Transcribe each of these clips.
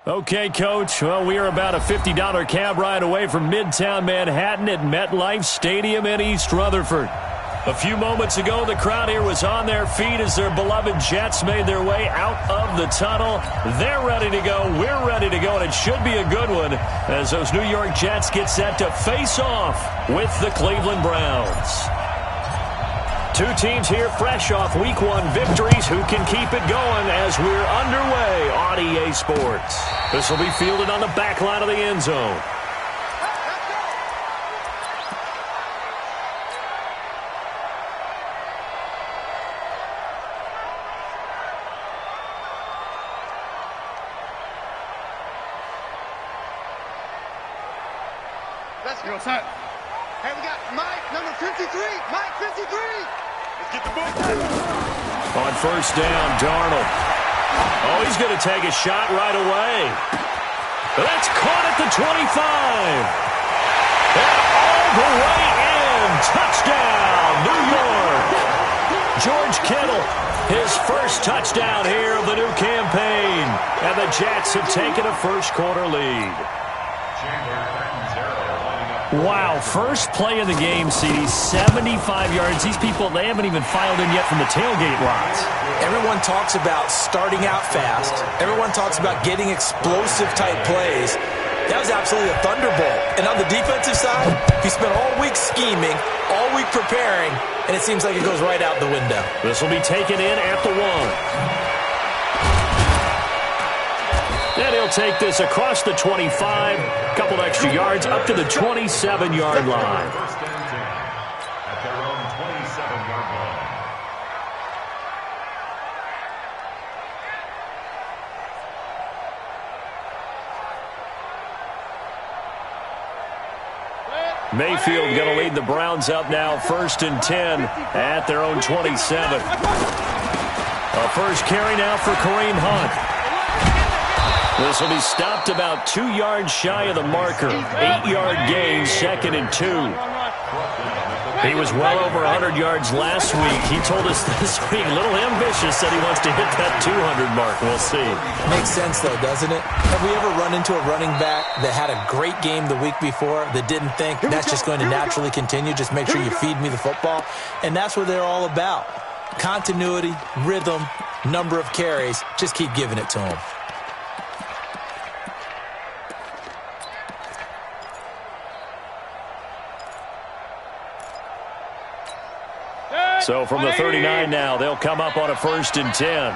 Okay, Coach. Well, we are about a $50 cab ride away from Midtown Manhattan at MetLife Stadium in East Rutherford. A few moments ago, the crowd here was on their feet as their beloved Jets made their way out of the tunnel. They're ready to go. We're ready to go, and it should be a good one as those New York Jets get set to face off with the Cleveland Browns. Two teams here fresh off Week 1 victories. Who can keep it going as we're underway on EA Sports? This will be fielded on the back line of the end zone. Let's go, son. Hey, we got Mike, number 53. Mike, 53. Let's get the ball. On first down, Darnold. Oh, he's going to take a shot right away. That's caught at the 25. And all the way in. Touchdown, New York. George Kittle, his first touchdown here of the new campaign. And the Jets have taken a first-quarter lead. Wow, first play of the game, CD, 75 yards. These people, they haven't even filed in yet from the tailgate lots. Everyone talks about starting out fast. Everyone talks about getting explosive-type plays. That was absolutely a thunderbolt. And on the defensive side, he spent all week scheming, all week preparing, and it seems like it goes right out the window. This will be taken in at the 1. And he'll take this across the 25, a couple extra yards up to the 27-yard line. At their own 27-yard line. Mayfield going to lead the Browns up now, 1st and 10 at their own 27. A first carry now for Kareem Hunt. This will be stopped about 2 yards shy of the marker. 8-yard gain, 2nd and 2. He was well over 100 yards last week. He told us this week, a little ambitious, said he wants to hit that 200 mark. We'll see. Makes sense, though, doesn't it? Have we ever run into a running back that had a great game the week before that didn't think that's just going to naturally continue? Just make sure you feed me the football. And that's what they're all about. Continuity, rhythm, number of carries. Just keep giving it to them. So from the 39 now, they'll come up on a 1st and 10.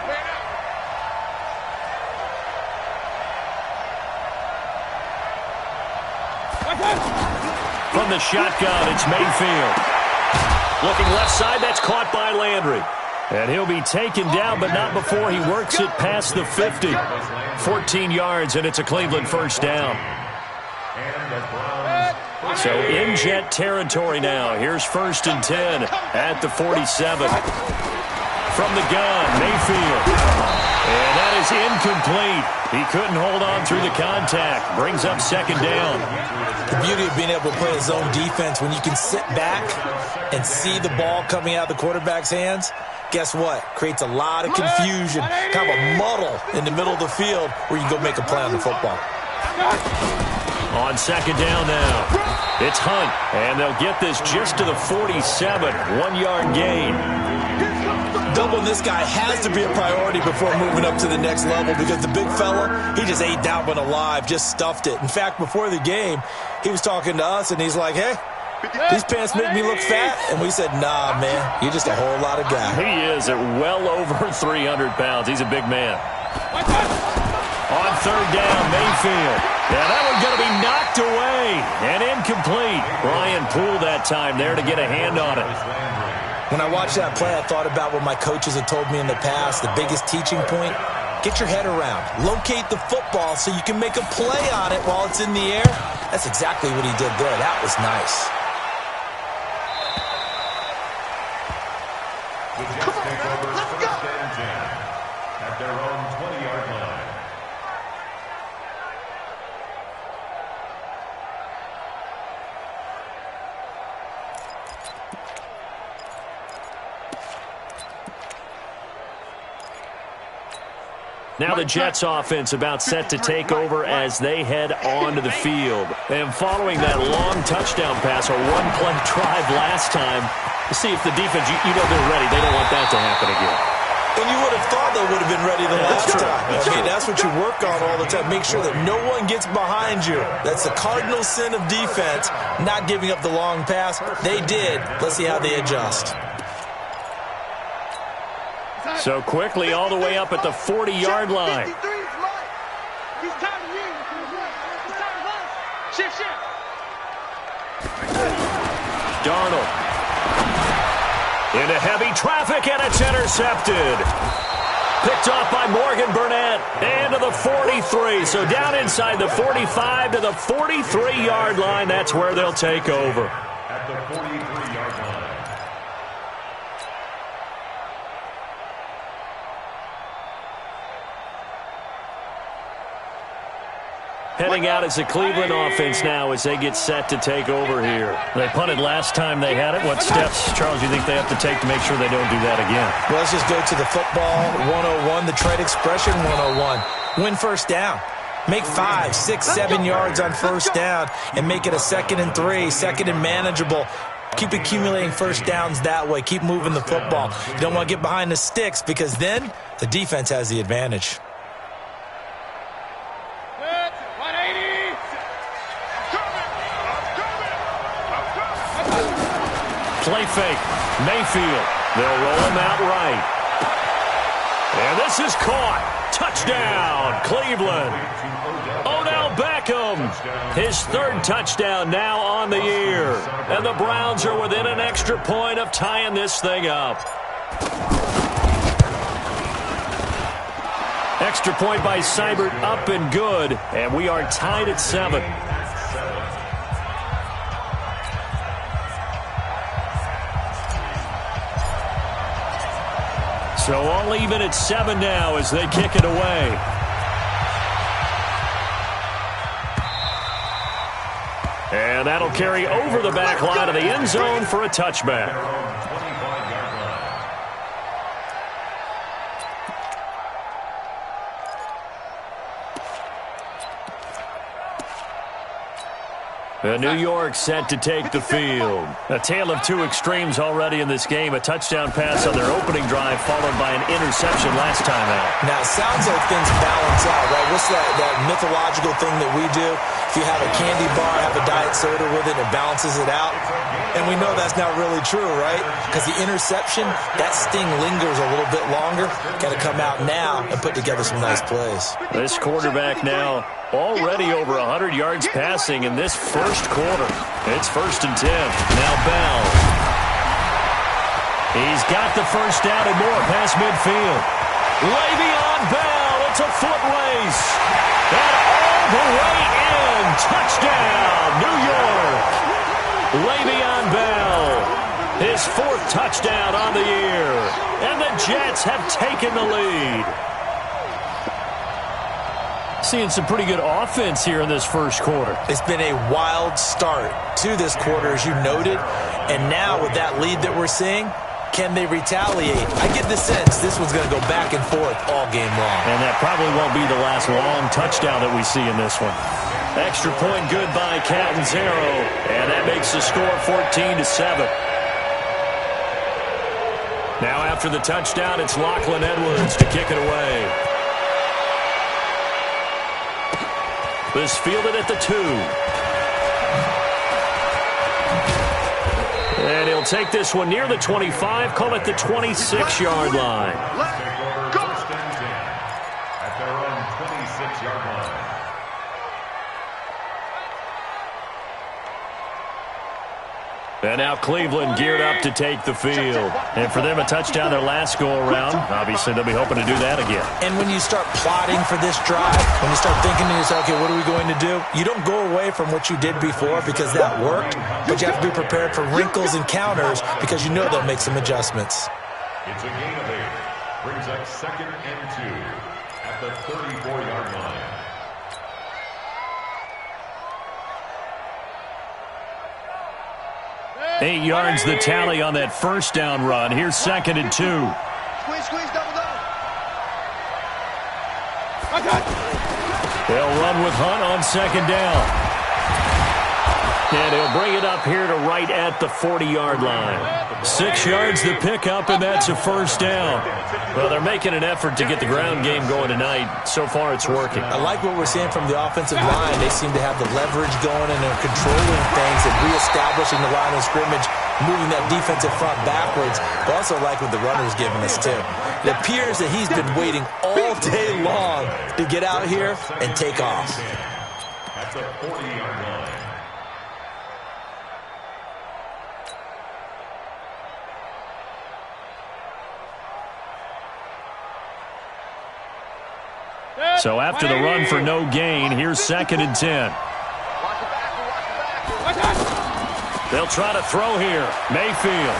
From the shotgun, it's Mayfield. Looking left side, that's caught by Landry. And he'll be taken down, but not before he works it past the 50. 14 yards, and it's a Cleveland first down. So in Jet territory now. Here's 1st and 10 at the 47. From the gun, Mayfield. And that is incomplete. He couldn't hold on through the contact. Brings up 2nd down. The beauty of being able to play a zone defense, when you can sit back and see the ball coming out of the quarterback's hands, guess what? Creates a lot of confusion, kind of a muddle in the middle of the field where you can go make a play on the football. On 2nd down now, it's Hunt, and they'll get this just to the 47, 1-yard gain. Doubling this guy has to be a priority before moving up to the next level because the big fella, he just ate that one alive, just stuffed it. In fact, before the game, he was talking to us, and he's like, hey, these pants make me look fat. And we said, nah, man, you're just a whole lot of guy. He is at well over 300 pounds. He's a big man. On 3rd down, Mayfield. Yeah, that one's going to be knocked away and incomplete. Brian Poole that time there to get a hand on it. When I watched that play, I thought about what my coaches had told me in the past. The biggest teaching point, get your head around. Locate the football so you can make a play on it while it's in the air. That's exactly what he did there. That was nice. The Jets take over 1st and 10 at their own 20-yard line. Now the Jets offense about set to take over as they head onto the field. And following that long touchdown pass, a one-play drive last time, to see if the defense, you know they're ready. They don't want that to happen again. And you would have thought they would have been ready the last time. Okay, that's what you work on all the time. Make sure that no one gets behind you. That's the cardinal sin of defense, not giving up the long pass. They did. Let's see how they adjust. So quickly all the way up at the 40-yard line. He's tired of you. He's tired of us. Shift. Darnold. Into heavy traffic, and it's intercepted. Picked off by Morgan Burnett. And to the 43. So down inside the 45 to the 43-yard line. That's where they'll take over. At the 43-yard line. Heading out as the Cleveland offense now as they get set to take over here. They punted last time they had it. What steps, Charles, do you think they have to take to make sure they don't do that again? Well, let's just go to the football 101, the trade expression 101. Win first down. Make 5, 6, 7 yards on first down and make it a 2nd and 3, 2nd and manageable. Keep accumulating first downs that way. Keep moving the football. You don't want to get behind the sticks because then the defense has the advantage. Play fake. Mayfield. They'll roll him out right. And this is caught. Touchdown, Cleveland. Odell Beckham. His 3rd touchdown now on the year. And the Browns are within an extra point of tying this thing up. Extra point by Seibert, up and good. And we are tied at 7. So all even at 7 now as they kick it away. And that'll carry over the back line of the end zone for a touchback. New York set to take the field. A tale of two extremes already in this game. A touchdown pass on their opening drive followed by an interception last time out. Now, it sounds like things balance out, right? What's that mythological thing that we do? If you have a candy bar, have a diet soda with it, it balances it out. And we know that's not really true, right? Because the interception, that sting lingers a little bit longer. Got to come out now and put together some nice plays. This quarterback now already over 100 yards passing in this first quarter. It's 1st and 10. Now Bell. He's got the first down and more past midfield. Le'Veon Bell. It's a foot race. And all the way in. Touchdown, New York. Le'Veon Bell. His 4th touchdown on the year. And the Jets have taken the lead. Seeing some pretty good offense here in this first quarter. It's been a wild start to this quarter, as you noted. And now with that lead that we're seeing, can they retaliate? I get the sense this one's going to go back and forth all game long. And that probably won't be the last long touchdown that we see in this one. Extra point good by Catanzaro. And that makes the score 14-7. Now after the touchdown, it's Lachlan Edwards to kick it away. This fielded at the 2. And he'll take this one near the 25, call it the 26-yard line. At their own 26-yard line. And now Cleveland geared up to take the field. And for them, a touchdown their last go-around. Obviously, they'll be hoping to do that again. And when you start plotting for this drive, when you start thinking to yourself, okay, what are we going to do? You don't go away from what you did before because that worked, but you have to be prepared for wrinkles and counters because you know they'll make some adjustments. It's a gain of 8. Brings up 2nd and 2 at the 34-yard line. Eight yards the tally on that first down run. Here's 2nd and 2. Squeeze, double. They'll run with Hunt on second down. And he'll bring it up here to right at the 40-yard line. 6 yards the pickup, and that's a first down. Well, they're making an effort to get the ground game going tonight. So far, it's working. I like what we're seeing from the offensive line. They seem to have the leverage going, and they're controlling things and reestablishing the line of scrimmage, moving that defensive front backwards. But also like what the runner's giving us, too. It appears that he's been waiting all day long to get out here and take off. That's a 40-yard line. So after the run for no gain, here's 2nd and 10. They'll try to throw here. Mayfield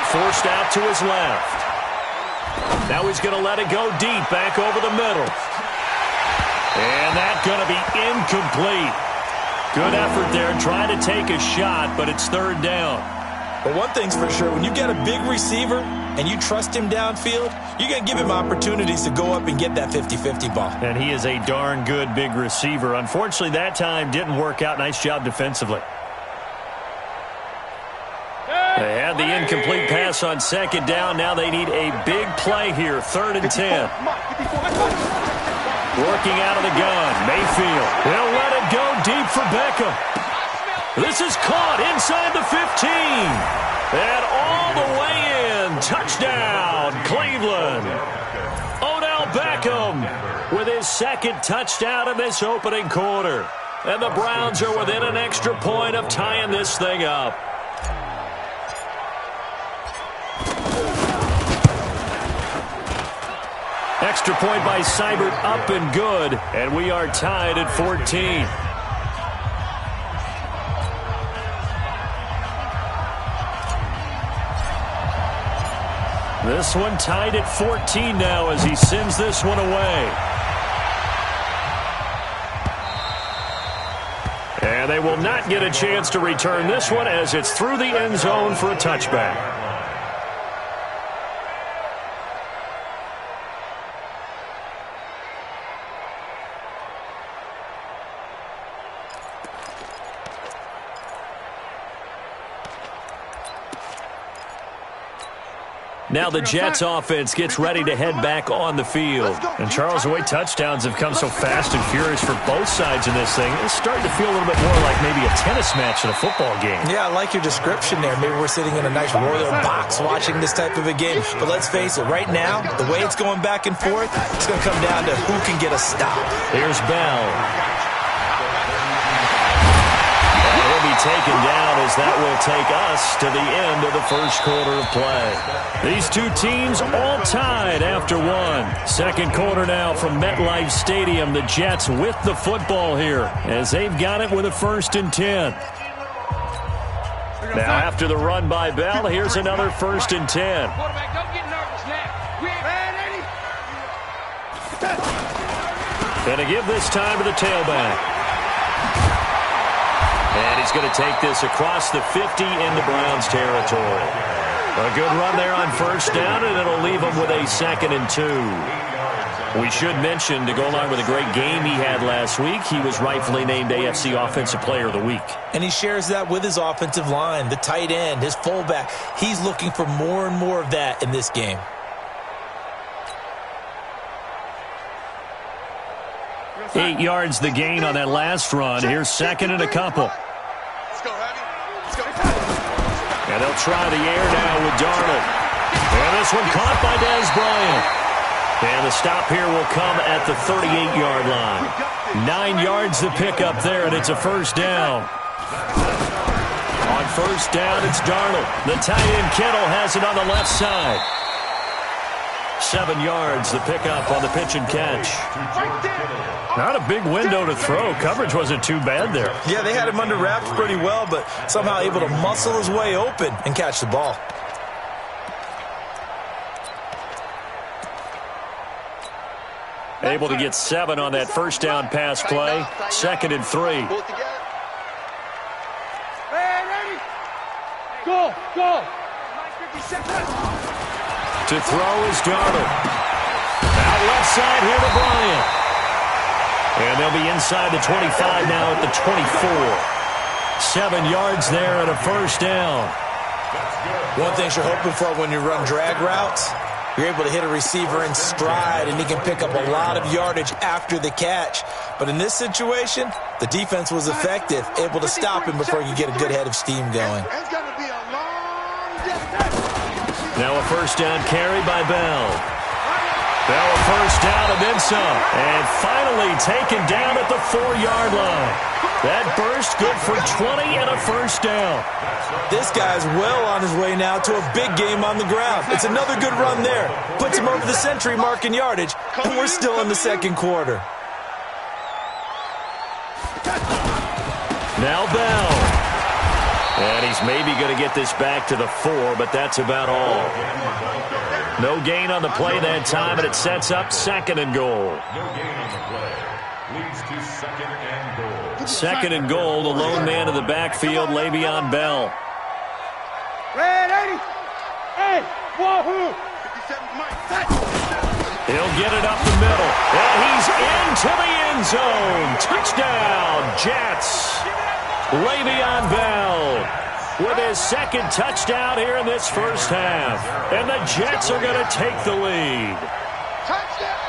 forced out to his left. Now he's going to let it go deep back over the middle. And that's going to be incomplete. Good effort there trying to take a shot, but it's 3rd down. But one thing's for sure, when you get a big receiver and you trust him downfield, you're going to give him opportunities to go up and get that 50-50 ball. And he is a darn good big receiver. Unfortunately, that time didn't work out. Nice job defensively. They had the incomplete pass on 2nd down. Now they need a big play here. 3rd and 10. Working out of the gun. Mayfield. They'll let it go deep for Beckham. This is caught inside the 15. And all the way in. Touchdown, Cleveland. Odell Beckham with his 2nd touchdown in this opening quarter. And the Browns are within an extra point of tying this thing up. Extra point by Seibert, up and good. And we are tied at 14. This one tied at 14 now as he sends this one away. And they will not get a chance to return this one as it's through the end zone for a touchback. Now the Jets offense gets ready to head back on the field. And Charles, the way touchdowns have come so fast and furious for both sides in this thing, it's starting to feel a little bit more like maybe a tennis match in a football game. Yeah, I like your description there. Maybe we're sitting in a nice royal box watching this type of a game. But let's face it, right now, the way it's going back and forth, it's going to come down to who can get a stop. Here's Bell. Taken down as that will take us to the end of the first quarter of play. These two teams all tied after one. 2nd quarter now from MetLife Stadium. The Jets with the football here as they've got it with a 1st and 10. Now after the run by Bell, here's another 1st and 10. And to give this time to the tailback. And he's going to take this across the 50 into Browns territory. A good run there on 1st down, and it'll leave him with a 2nd and 2. We should mention, to go along with a great game he had last week, he was rightfully named AFC Offensive Player of the Week. And he shares that with his offensive line, the tight end, his fullback. He's looking for more and more of that in this game. Eight yards the gain on that last run. Here's 2nd and a couple. And they'll try the air now with Darnold. And this one caught by Dez Bryant. And the stop here will come at the 38-yard line. 9 yards the pickup there, and it's a 1st down. On 1st down, it's Darnold. The tight end Kittle has it on the left side. 7 yards the pickup on the pitch and catch. Not a big window to throw. Coverage wasn't too bad there. Yeah, they had him under wraps pretty well, but somehow able to muscle his way open and catch the ball. Able to get 7 on that 1st down pass play. 2nd and 3. Go! To throw is Darnold. Out left side here to Bryant. And they'll be inside the 25 now at the 24. 7 yards there and a first down. One thing you're hoping for when you run drag routes, you're able to hit a receiver in stride, and he can pick up a lot of yardage after the catch. But in this situation, the defense was effective, able to stop him before he could get a good head of steam going. It's going to be a long distance. Now a first down carry by Bell. Bell a first down and then some. And finally taken down at the 4-yard line. That burst good for 20 and a first down. This guy's well on his way now to a big game on the ground. It's another good run there. Puts him over the century mark in yardage, and we're still in the second quarter. Now Bell. And he's maybe going to get this back to the 4, but that's about all. No gain on the play that time, and it sets up 2nd and goal. No gain on the play. Leads to 2nd and goal. 2nd and goal, the lone man in the backfield, Le'Veon Bell. Red 80. Hey, wahoo. 57 Mike. He'll get it up the middle. And he's into the end zone. Touchdown, Jets. Le'Veon Bell with his 2nd touchdown here in this first half. And the Jets are going to take the lead. Touchdown.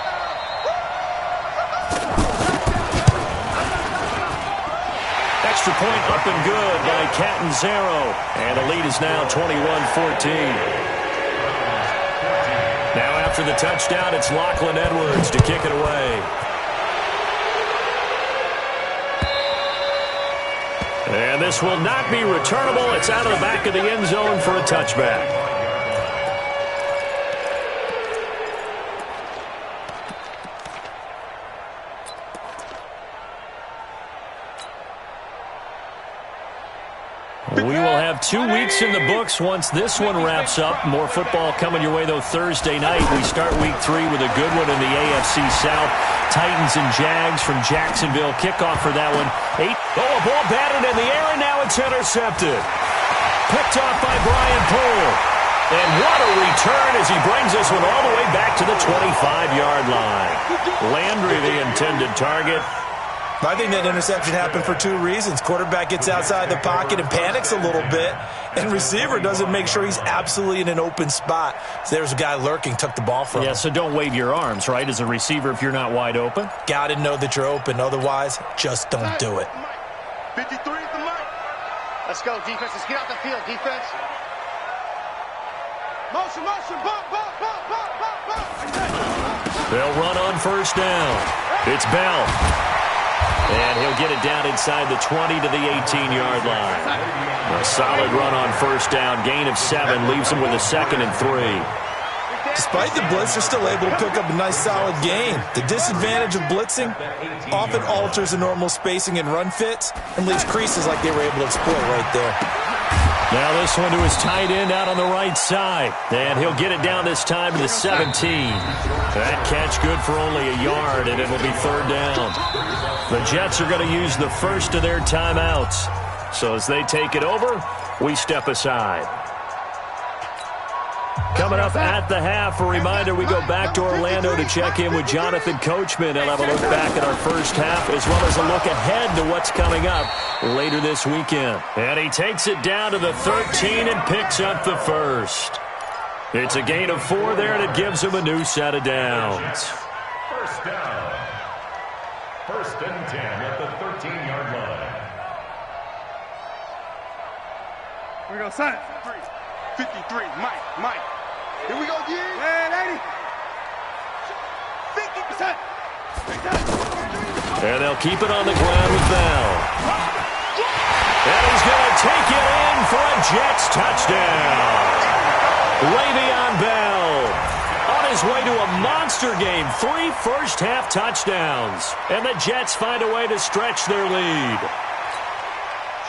Extra point up and good by Catanzaro. And the lead is now 21-14. Now after the touchdown, it's Lachlan Edwards to kick it away. And this will not be returnable. It's out of the back of the end zone for a touchback. We will have 2 weeks in the books once this one wraps up. More football coming your way, though, Thursday night. We start week 3 with a good one in the AFC South. Titans and Jags from Jacksonville. Kickoff for that one. A ball batted in the air, and now it's intercepted. Picked off by Brian Poole. And what a return as he brings this one all the way back to the 25-yard line. Landry, the intended target. I think that interception happened for 2 reasons. Quarterback gets outside the pocket and panics a little bit, and receiver doesn't make sure he's absolutely in an open spot. So there's a guy lurking, took the ball from him. Yeah, so don't wave your arms, right, as a receiver if you're not wide open? Got to know that you're open. Otherwise, just don't do it. 53 is the Mike. Let's go, defense. Let's get out the field, defense. Motion, motion, bump, bump, bump, bump, bump, bump. They'll run on first down. It's Bell. And he'll get it down inside the 20 to the 18-yard line. A solid run on first down. Gain of 7 leaves him with a 2nd and 3. Despite the blitz, they're still able to pick up a nice solid gain. The disadvantage of blitzing often alters the normal spacing and run fits and leaves creases like they were able to exploit right there. Now this one to his tight end out on the right side. And he'll get it down this time to the 17. That catch good for only a yard, and it'll be 3rd down. The Jets are going to use the first of their timeouts. So as they take it over, we step aside. Coming up at the half, a reminder, we go back to Orlando to check in with Jonathan Coachman. He'll have a look back at our first half as well as a look ahead to what's coming up later this weekend. And he takes it down to the 13 and picks up the first. It's a gain of 4 there, and it gives him a new set of downs. First down. 1st and 10 at the 13-yard line. Here we go, son. 53, Mike. Here we go, again. And 80. 50%. And they'll keep it on the ground with Bell. And he's going to take it in for a Jets touchdown. Le'Veon Bell on his way to a monster game. 3 first-half touchdowns. And the Jets find a way to stretch their lead.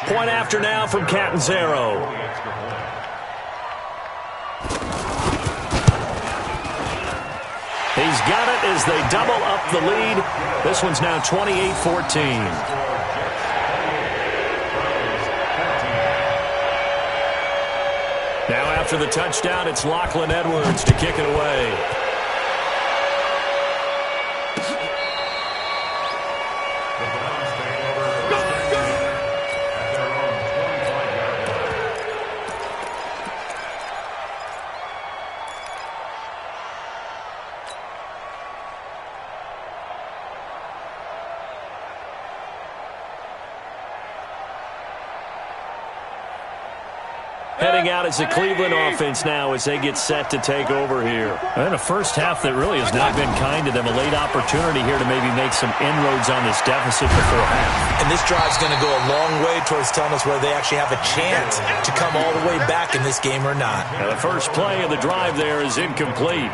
Point after now from Catanzaro. He's got it as they double up the lead. This one's now 28-14. Now after the touchdown, it's Lachlan Edwards to kick it away. heading out as the Cleveland offense now as they get set to take over here. And a first half that really has not been kind to them. A late opportunity here to maybe make some inroads on this deficit before half. And this drive's going to go a long way towards telling us whether they actually have a chance to come all the way back in this game or not. Now the first play of the drive there is incomplete.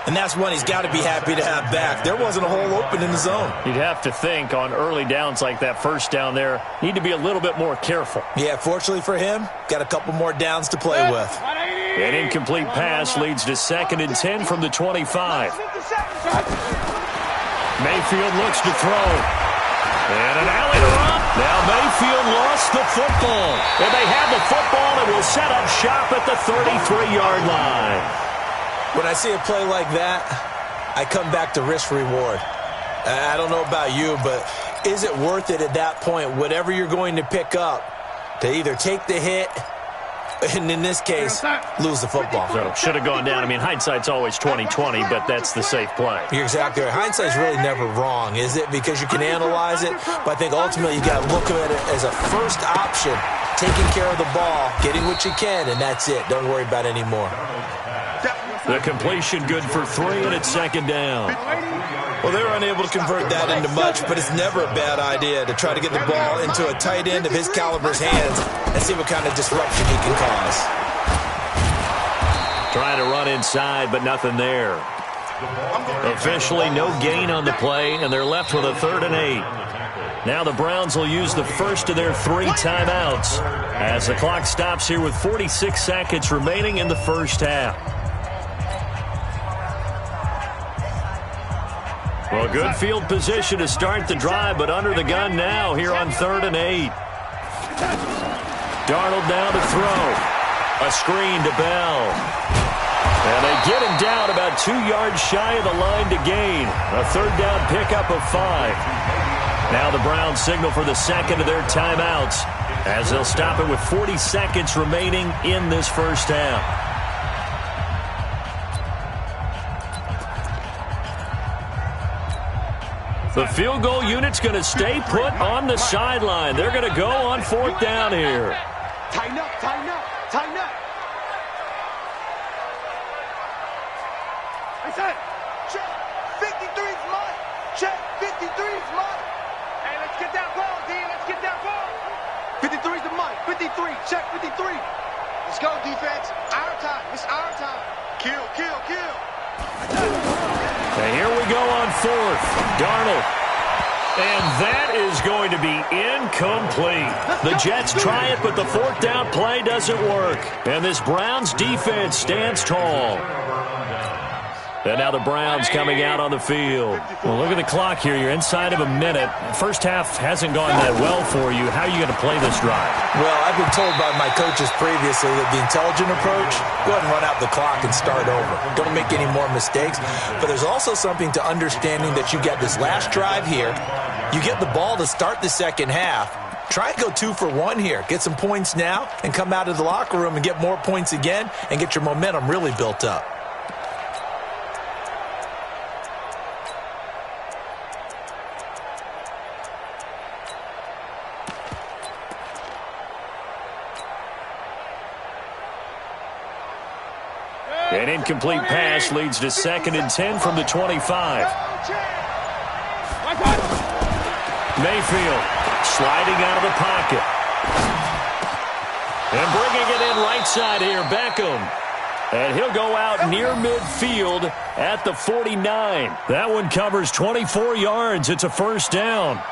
And that's one he's got to be happy to have back. There wasn't a hole open in the zone. You'd have to think on early downs like that first down there, need to be a little bit more careful. Yeah, fortunately for him, got a couple more downs to play with. An incomplete pass leads to 2nd and 10 from the 25. Mayfield looks to throw. And an alley to run. Now Mayfield lost the football. And they have the football and will set up shop at the 33-yard line. When I see a play like that, I come back to risk-reward. I don't know about you, but is it worth it at that point, whatever you're going to pick up, to either take the hit, and in this case, lose the football? So should have gone down. I mean, hindsight's always 20/20, but that's the safe play. You're exactly right. Hindsight's really never wrong, is it? Because you can analyze it, but I think ultimately you got to look at it as a first option, taking care of the ball, getting what you can, and that's it. Don't worry about it anymore. The completion good for 3, and it's 2nd down. Well, they were unable to convert that into much, but it's never a bad idea to try to get the ball into a tight end of his caliber's hands and see what kind of disruption he can cause. Trying to run inside, but nothing there. Officially no gain on the play, and they're left with a 3rd and 8. Now the Browns will use the first of their 3 timeouts as the clock stops here with 46 seconds remaining in the first half. Well, good field position to start the drive, but under the gun now here on 3rd and 8. Darnold now to throw. A screen to Bell. And they get him down about 2 yards shy of the line to gain. A 3rd down pickup of 5. Now the Browns signal for the 2nd of their timeouts as they'll stop it with 40 seconds remaining in this first half. The field goal unit's going to stay put on the sideline. They're going to go on 4th down here. Tighten up, tighten up, tighten up. I said, check, 53's mine. Check, 53's mine. Hey, let's get that ball, D. Let's get that ball. 53's the mine. 53, check 53. Let's go, defense. Our time. It's our time. Kill, kill, kill. And here we go on 4th. Darnold. And that is going to be incomplete. The Jets try it, but the 4th down play doesn't work. And this Browns defense stands tall. And now the Browns coming out on the field. Well, look at the clock here. You're inside of a minute. First half hasn't gone that well for you. How are you going to play this drive? Well, I've been told by my coaches previously that the intelligent approach, go ahead and run out the clock and start over. Don't make any more mistakes. But there's also something to understanding that you get this last drive here. You get the ball to start the second half. Try and go 2 for 1 here. Get some points now and come out of the locker room and get more points again and get your momentum really built up. An incomplete pass leads to 2nd and 10 from the 25. Mayfield sliding out of the pocket. And bringing it in right side here, Beckham. And he'll go out near midfield at the 49. That one covers 24 yards. It's a 1st down.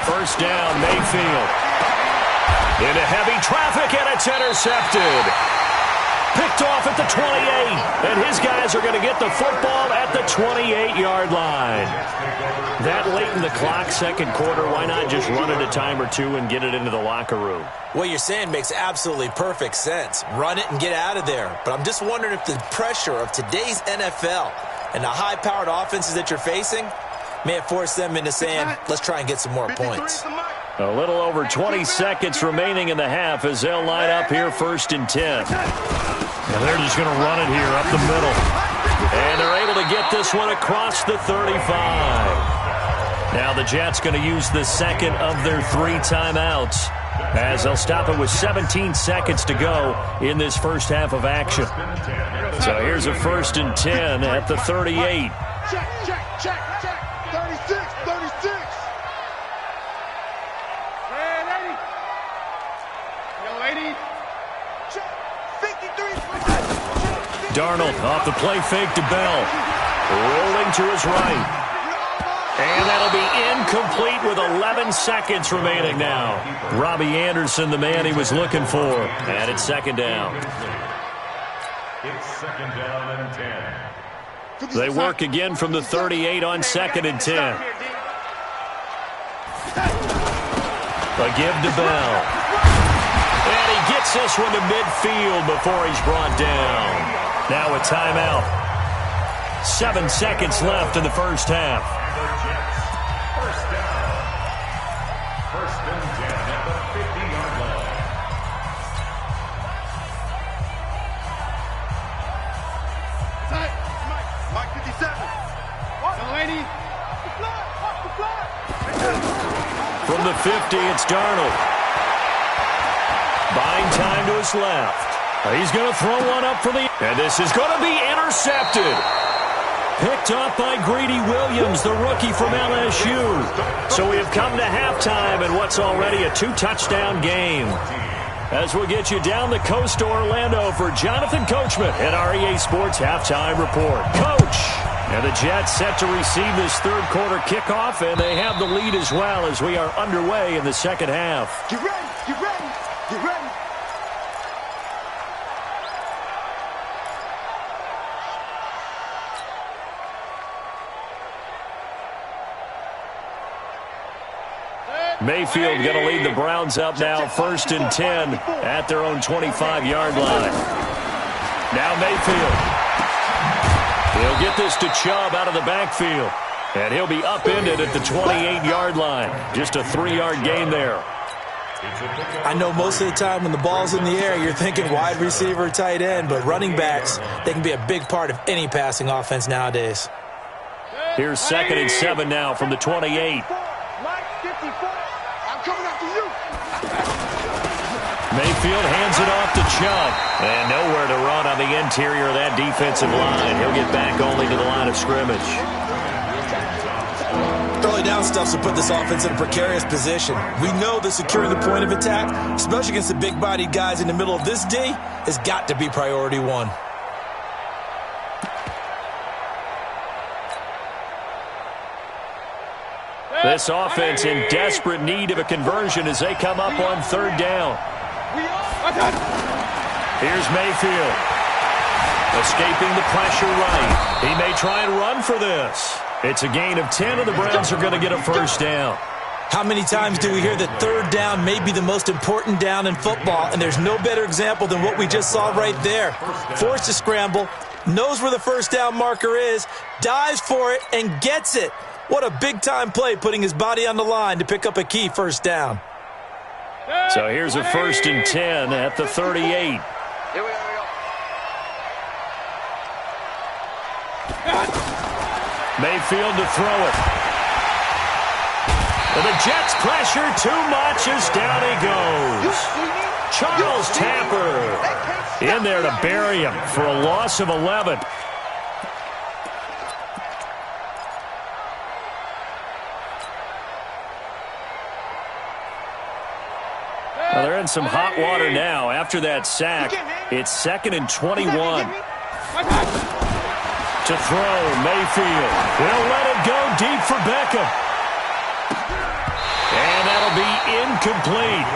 First down, Mayfield. Into heavy traffic, and it's intercepted. Picked off at the 28, and his guys are going to get the football at the 28-yard line. That late in the clock, second quarter, why not just run it a time or two and get it into the locker room? What you're saying makes absolutely perfect sense. Run it and get out of there. But I'm just wondering if the pressure of today's NFL and the high-powered offenses that you're facing may have forced them into saying, let's try and get some more points. A little over 20 seconds remaining in the half as they'll line up here 1st and 10. And they're just going to run it here up the middle. And they're able to get this one across the 35. Now the Jets going to use the second of their 3 timeouts as they'll stop it with 17 seconds to go in this first half of action. So here's a 1st and 10 at the 38. Check, check, check, check. 36, 36. Hey, lady. Yo, lady. Check. 53. Darnold off the play fake to Bell. Rolling to his right. And that'll be incomplete with 11 seconds remaining now. Robbie Anderson, the man he was looking for. And it's 2nd down. It's 2nd down and 10. They work again from the 38 on 2nd and 10. A give to Bell. And he gets this one to midfield before he's brought down. Now a timeout. 7 seconds left in the first half. First down. 1st and 10 at the 50-yard line. Mike 57. What? Lady. Watch the flag. From the 50, it's Darnold. Buying time to his left. He's going to throw one up for the... And this is going to be intercepted. Picked up by Greedy Williams, the rookie from LSU. So we have come to halftime in what's already a 2-touchdown game. As we'll get you down the coast to Orlando for Jonathan Coachman at our EA Sports Halftime Report. Coach! And the Jets set to receive this 3rd quarter kickoff, and they have the lead as well as we are underway in the 2nd half. Get ready, get ready, get ready. Mayfield going to lead the Browns up now 1st and 10 at their own 25-yard line. Now Mayfield. He'll get this to Chubb out of the backfield. And he'll be upended at the 28-yard line. Just a 3-yard gain there. I know most of the time when the ball's in the air, you're thinking wide receiver, tight end, but running backs, they can be a big part of any passing offense nowadays. Here's 2nd and 7 now from the 28. Mayfield hands it off to Chubb. And nowhere to run on the interior of that defensive line. He'll get back only to the line of scrimmage. Early down stuffs will put this offense in a precarious position. We know that securing the point of attack, especially against the big-bodied guys in the middle of this D, has got to be priority 1. This offense in desperate need of a conversion as they come up on 3rd down. Here's Mayfield. Escaping the pressure right. He may try and run for this. It's a gain of 10, and the Browns are going to get a 1st down. How many times do we hear that 3rd down may be the most important down in football, and there's no better example than what we just saw right there. Forced to scramble, knows where the 1st down marker is, dives for it, and gets it. What a big-time play, putting his body on the line to pick up a key 1st down. So here's a 1st and 10 at the 38. Here we go. Mayfield to throw it. And the Jets pressure too much as down he goes. Charles Tapper in there to bury him for a loss of 11. Well, they're in some hot water now after that sack. It's 2nd and 21. To throw, Mayfield. He'll let it go deep for Beckham. And that'll be incomplete.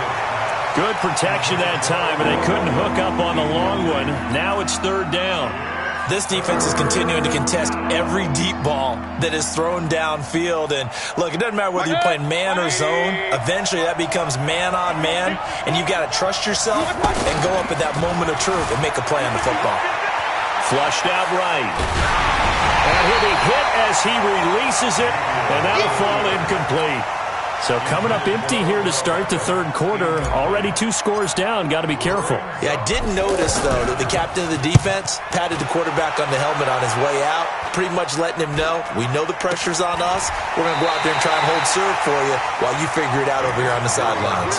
Good protection that time, and they couldn't hook up on the long one. Now it's 3rd down. This defense is continuing to contest every deep ball that is thrown downfield. And, look, it doesn't matter whether you're playing man or zone. Eventually that becomes man on man, and you've got to trust yourself and go up at that moment of truth and make a play on the football. Flushed out right. And he'll be hit as he releases it, and that'll fall incomplete. So coming up empty here to start the third quarter. Already 2 scores down. Got to be careful. Yeah, I did notice, though, that the captain of the defense patted the quarterback on the helmet on his way out, pretty much letting him know, we know the pressure's on us. We're going to go out there and try and hold serve for you while you figure it out over here on the sidelines.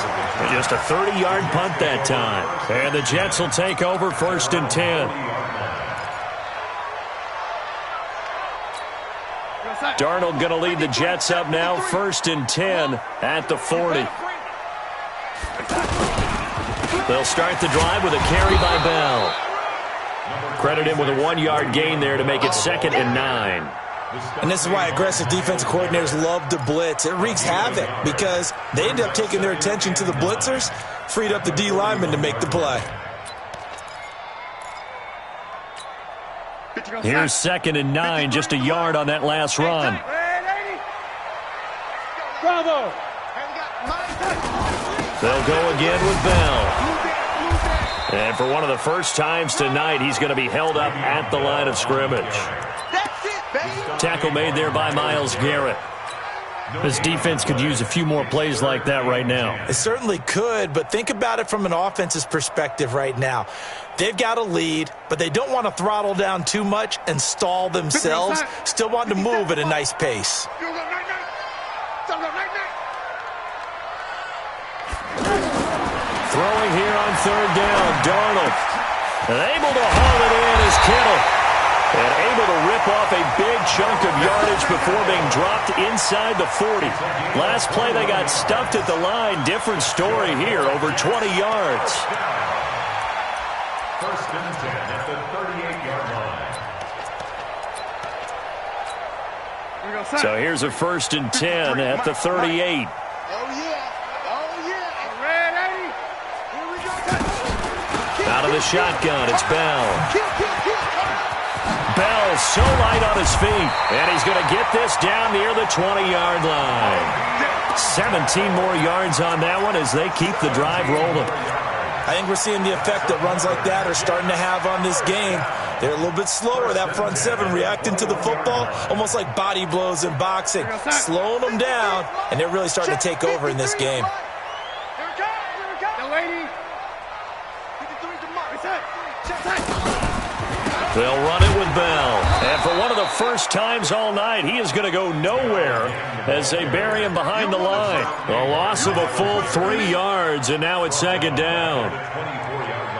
Just a 30-yard punt that time. And the Jets will take over 1st and 10. Darnold going to lead the Jets up now, 1st and 10 at the 40. They'll start the drive with a carry by Bell. Credit him with a 1-yard gain there to make it 2nd and 9. And this is why aggressive defensive coordinators love to blitz. It wreaks havoc because they end up taking their attention to the blitzers, freed up the D lineman to make the play. Here's 2nd and 9, just a yard on that last run. Bravo. They'll go again with Bell. And for one of the first times tonight, he's going to be held up at the line of scrimmage. Tackle made there by Myles Garrett. This defense could use a few more plays like that right now. It certainly could, but think about it from an offense's perspective right now. They've got a lead, but they don't want to throttle down too much and stall themselves. Still want to move at a nice pace. Throwing here on 3rd down, Darnold. And able to haul it in is Kittle. And able to rip off a big chunk of yardage before being dropped inside the 40. Last play, they got stuffed at the line. Different story here, over 20 yards. 1st and 10 at the 38-yard line. So here's a 1st and 10 at the 38. Out of the shotgun, it's Bell. Bell so light on his feet, and he's going to get this down near the 20-yard line. 17 more yards on that one as they keep the drive rolling. I think we're seeing the effect that runs like that are starting to have on this game. They're a little bit slower, that front 7, reacting to the football, almost like body blows in boxing, slowing them down, and they're really starting to take over in this game. They'll run it with Bell. And for one of the first times all night, he is going to go nowhere as they bury him behind the line. A loss of a full 3 yards, and now it's 2nd down. 24-yard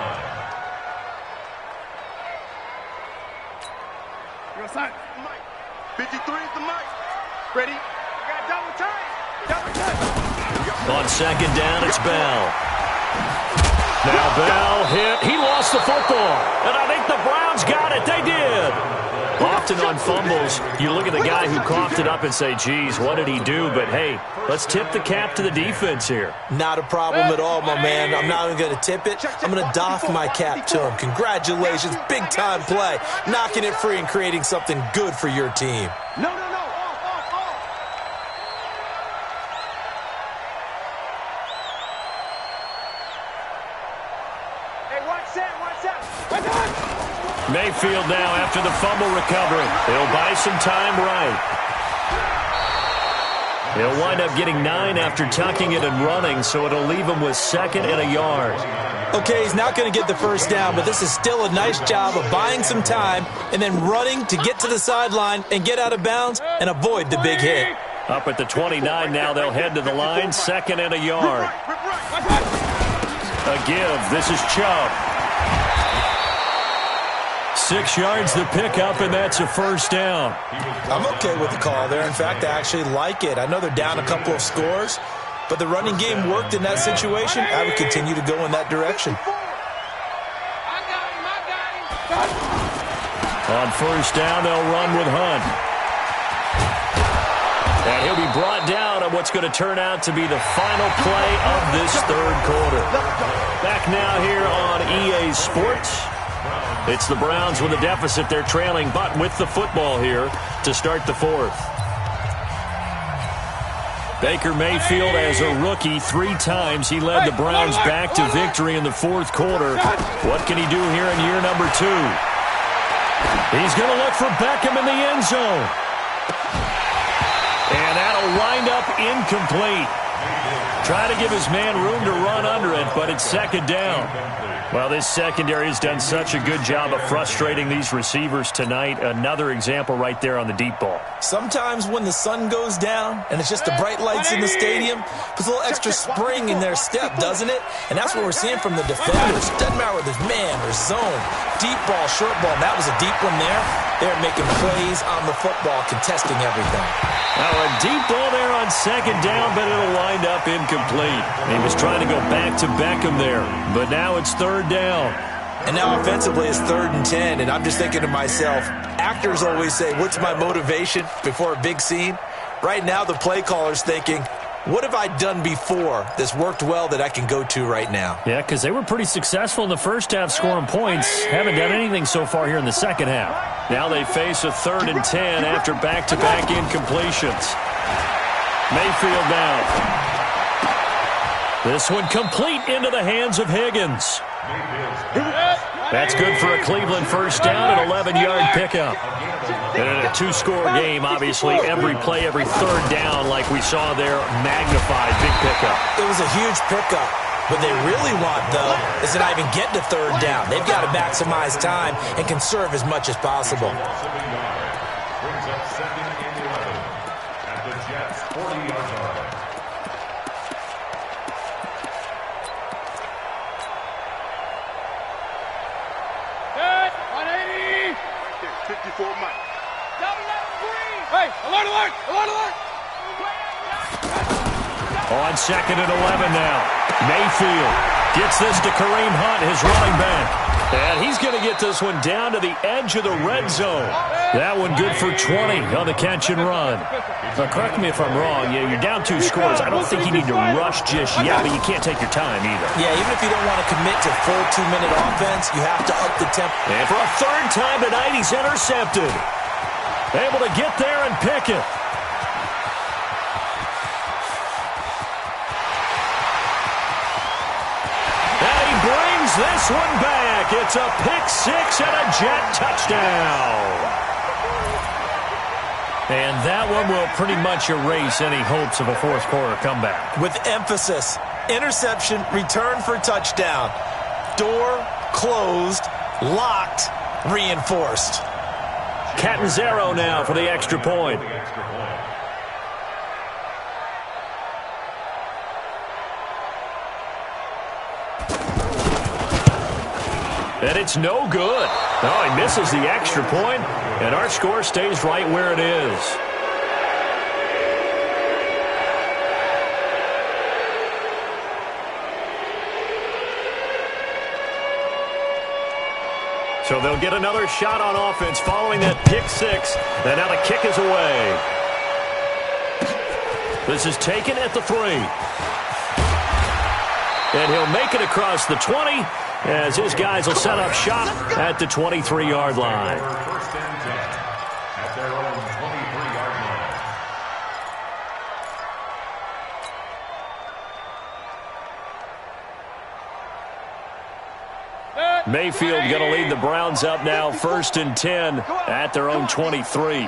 line. 53 is the mic. Ready? We got double time. Double time. On 2nd down, it's Bell. Now Bell hit. He lost the football. And I think the Browns got it. They did. Often on fumbles, you look at the guy who coughed it up and say, geez, what did he do? But, hey, let's tip the cap to the defense here. Not a problem at all, my man. I'm not even going to tip it. I'm going to doff my cap to him. Congratulations. Big-time play. Knocking it free and creating something good for your team. No. Mayfield now after the fumble recovery. He'll buy some time right. He'll wind up getting 9 after tucking it and running, so it'll leave him with 2nd and a yard. Okay, he's not going to get the first down, but this is still a nice job of buying some time and then running to get to the sideline and get out of bounds and avoid the big hit. Up at the 29 now, they'll head to the line, 2nd and a yard. A give. This is Chubb. 6 yards to pick up, and that's a 1st down. I'm okay with the call there. In fact, I actually like it. I know they're down a couple of scores, but the running game worked in that situation. I would continue to go in that direction. On 1st down, they'll run with Hunt. And he'll be brought down on what's going to turn out to be the final play of this third quarter. Back now here on EA Sports. It's the Browns with a deficit. They're trailing, but with the football here to start the 4th. Baker Mayfield, as a rookie, 3 times he led the Browns back to victory in the 4th quarter. What can he do here in year number 2? He's going to look for Beckham in the end zone. And that'll wind up incomplete. Try to give his man room to run under it, but it's second down. Well, this secondary has done such a good job of frustrating these receivers tonight. Another example right there on the deep ball. Sometimes when the sun goes down and it's just the bright lights in the stadium, puts a little extra spring in their step, doesn't it? And that's what we're seeing from the defenders. Doesn't matter whether it's man or zone, deep ball, short ball. And that was a deep one there. They're making plays on the football, contesting everything. Now a deep ball there on second down, but it'll wind up incomplete. He was trying to go back to Beckham there, but now it's third down. And now offensively it's 3rd and 10, and I'm just thinking to myself, actors always say, what's my motivation before a big scene? Right now the play caller's thinking, what have I done before that's worked well that I can go to right now? Yeah, because they were pretty successful in the first half scoring points. Haven't done anything so far here in the second half. Now they face a 3rd and 10 after back-to-back incompletions. Mayfield now. This one complete into the hands of Higgins. That's good for a Cleveland first down, an 11-yard pickup. And in a two-score game, obviously, every play, every third down, like we saw there, magnified, big pickup. It was a huge pickup. What they really want, though, is to not even get to third down. They've got to maximize time and conserve as much as possible. Brings up 2nd and 11 at the Jets' 40-yard line. Good, 180. 54 Mike. Hey, alert, alert, alert, alert. On 2nd and 11 now. Mayfield gets this to Kareem Hunt, his running back. And he's going to get this one down to the edge of the red zone. That one good for 20 on the catch and run. Now, correct me if I'm wrong. Yeah, you're down 2 scores. I don't think you need to rush just yet, but you can't take your time either. Yeah, even if you don't want to commit to full 2-minute offense, you have to up the tempo. And for a 3rd time tonight, he's intercepted. Able to get there and pick it. Brings this one back. It's a pick 6 and a Jet touchdown. And that one will pretty much erase any hopes of a fourth quarter comeback. With emphasis, interception, return for touchdown. Door closed, locked, reinforced. Catanzaro now for the extra point. And it's no good. No, he misses the extra point, and our score stays right where it is. So they'll get another shot on offense following that pick 6, and now the kick is away. This is taken at the 3. And he'll make it across the 20. As his guys will set up shop at the 23-yard line. First and 10 at their own 23-yard line. Mayfield going to lead the Browns up now, 1st and 10 at their own 23.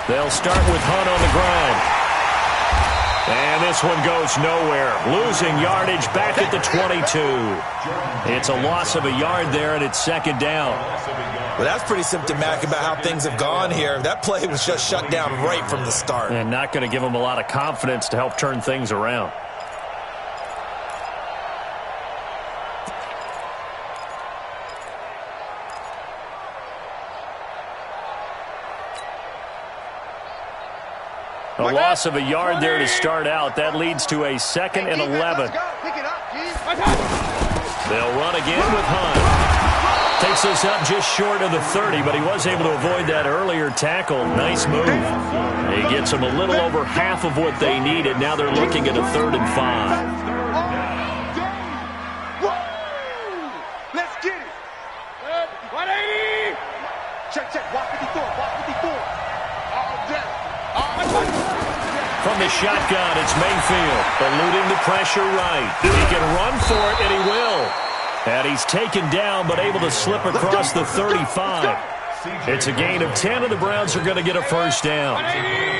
They'll start with Hunt on the ground. And this one goes nowhere. Losing yardage back at the 22. It's a loss of a yard there, and it's 2nd down. Well, that's pretty symptomatic about how things have gone here. That play was just shut down right from the start. And not going to give them a lot of confidence to help turn things around. A loss of a yard there to start out. That leads to a 2nd and 11. They'll run again with Hunt. Takes this up just short of the 30, but he was able to avoid that earlier tackle. Nice move. He gets them a little over half of what they needed. Now they're looking at a 3rd and 5. Let's get it. 180. Check. Walk 54. Walk 54. All day. From the shotgun, it's Mayfield, eluding the pressure right. He can run for it, and he will. And he's taken down, but able to slip across the 35. It's a gain of 10, and the Browns are going to get a first down.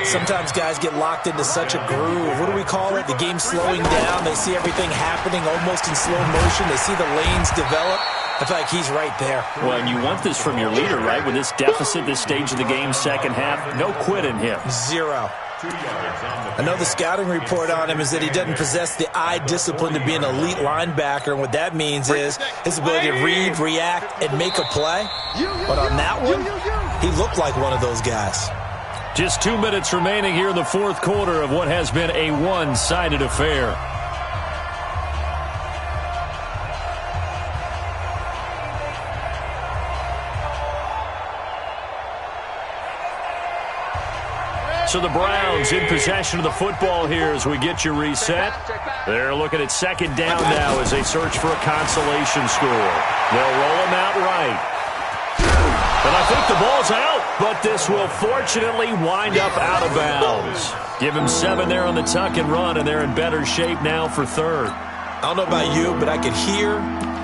Sometimes guys get locked into such a groove. What do we call it? The game slowing down. They see everything happening almost in slow motion. They see the lanes develop. I feel like he's right there. Well, and you want this from your leader, right? With this deficit, this stage of the game, second half, no quit in him. 0. I know the scouting report on him is that he doesn't possess the eye discipline to be an elite linebacker, and what that means is his ability to read, react, and make a play. But on that one, he looked like one of those guys. Just 2 minutes remaining here in the fourth quarter of what has been a one-sided affair. So the Browns in possession of the football here as we get you reset. They're looking at second down now as they search for a consolation score. They'll roll him out right. And I think the ball's out, but this will fortunately wind up out of bounds. Give him 7 there on the tuck and run, and they're in better shape now for third. I don't know about you, but I could hear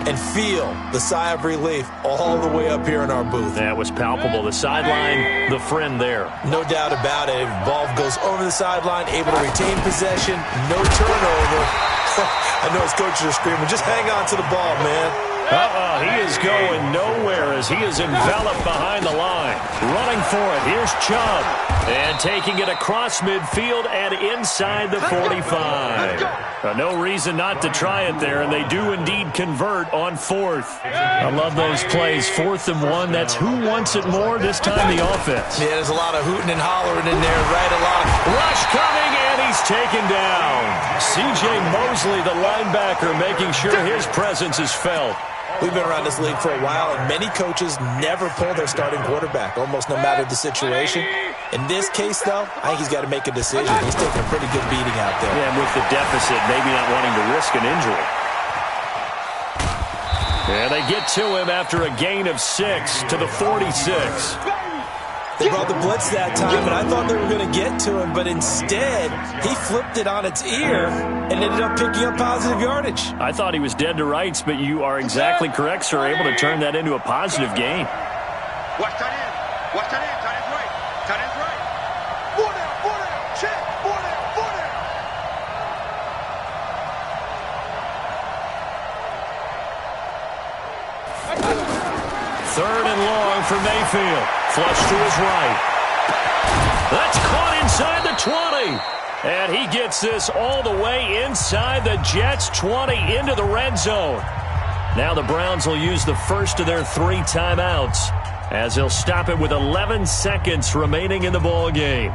and feel the sigh of relief all the way up here in our booth. That was palpable. The sideline, the friend there. No doubt about it. Ball goes over the sideline, able to retain possession, no turnover. I know his coaches are screaming, just hang on to the ball, man. He is going nowhere as he is enveloped behind the line. Running for it. Here's Chubb. And taking it across midfield and inside the 45. No reason not to try it there, and they do indeed convert on fourth. I love those plays. 4th and 1. That's who wants it more, this time the offense. Yeah, there's a lot of hooting and hollering in there, right? A lot of rush coming, and he's taken down. C.J. Mosley, the linebacker, making sure his presence is felt. We've been around this league for a while, and many coaches never pull their starting quarterback, almost no matter the situation. In this case, though, I think he's got to make a decision. He's taking a pretty good beating out there. Yeah, and with the deficit, maybe not wanting to risk an injury. And they get to him after a gain of 6 to the 46. They brought the blitz that time, and I thought they were going to get to him, but instead, he flipped it on its ear and ended up picking up positive yardage. I thought he was dead to rights, but you are exactly correct, sir. Able to turn that into a positive gain. Watch tight end. Watch tight end. Tight end's right. Tight end's right. 4 down. 4 down. Check. 4 down. 4 down. Third and long for Mayfield. Flush to his right. That's caught inside the 20. And he gets this all the way inside the Jets' 20 into the red zone. Now the Browns will use the first of their 3 timeouts as they'll stop it with 11 seconds remaining in the ball game.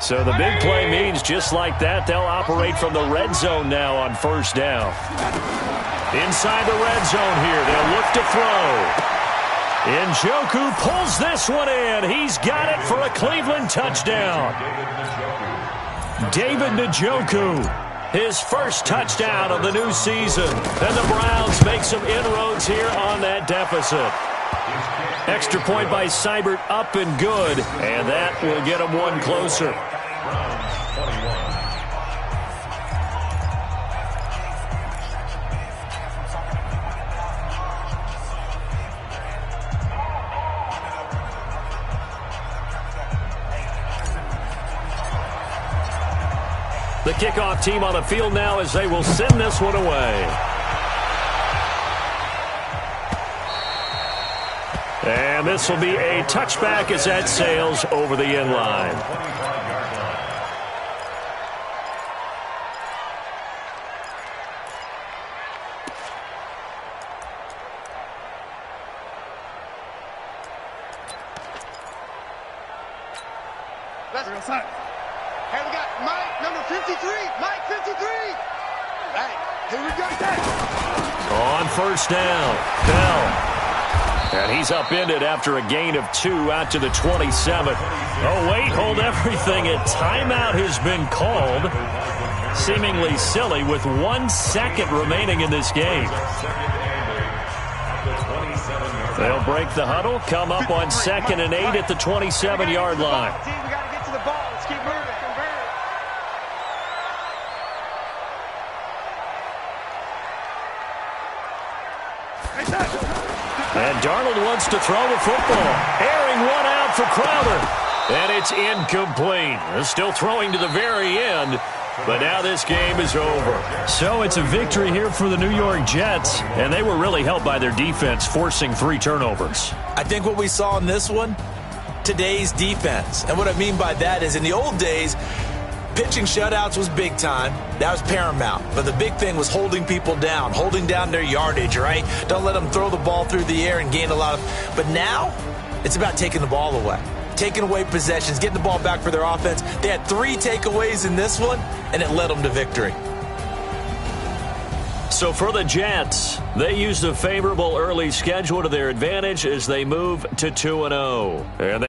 So the big play means just like that, they'll operate from the red zone now on first down. Inside the red zone here, they'll look to throw. Njoku pulls this one in. He's got it for a Cleveland touchdown. David Njoku, his first touchdown of the new season. And the Browns make some inroads here on that deficit. Extra point by Seibert up and good. And that will get them one closer. The kickoff team on the field now as they will send this one away. And this will be a touchback as that sails over the end line. Let's go, son. Hey, we got Mike, number 53. Mike, 53. Hey, here we go. On first down, Bell. And he's upended after a gain of 2 out to the 27. Oh, wait, hold everything. A timeout has been called. Seemingly silly with 1 second remaining in this game. They'll break the huddle, come up on 2nd and 8 at the 27-yard line. We got to get to the ball. Let's keep moving. And Darnold wants to throw the football. Airing one out for Crowder. And it's incomplete. Still throwing to the very end. But now this game is over. So it's a victory here for the New York Jets. And they were really helped by their defense, forcing 3 turnovers. I think what we saw in this one, today's defense. And what I mean by that is in the old days, pitching shutouts was big time. That was paramount. But the big thing was holding people down, holding down their yardage, right? Don't let them throw the ball through the air and gain a lot of... But now, it's about taking the ball away. Taking away possessions, getting the ball back for their offense. They had 3 takeaways in this one, and it led them to victory. So for the Jets, they used a favorable early schedule to their advantage as they move to 2-0. And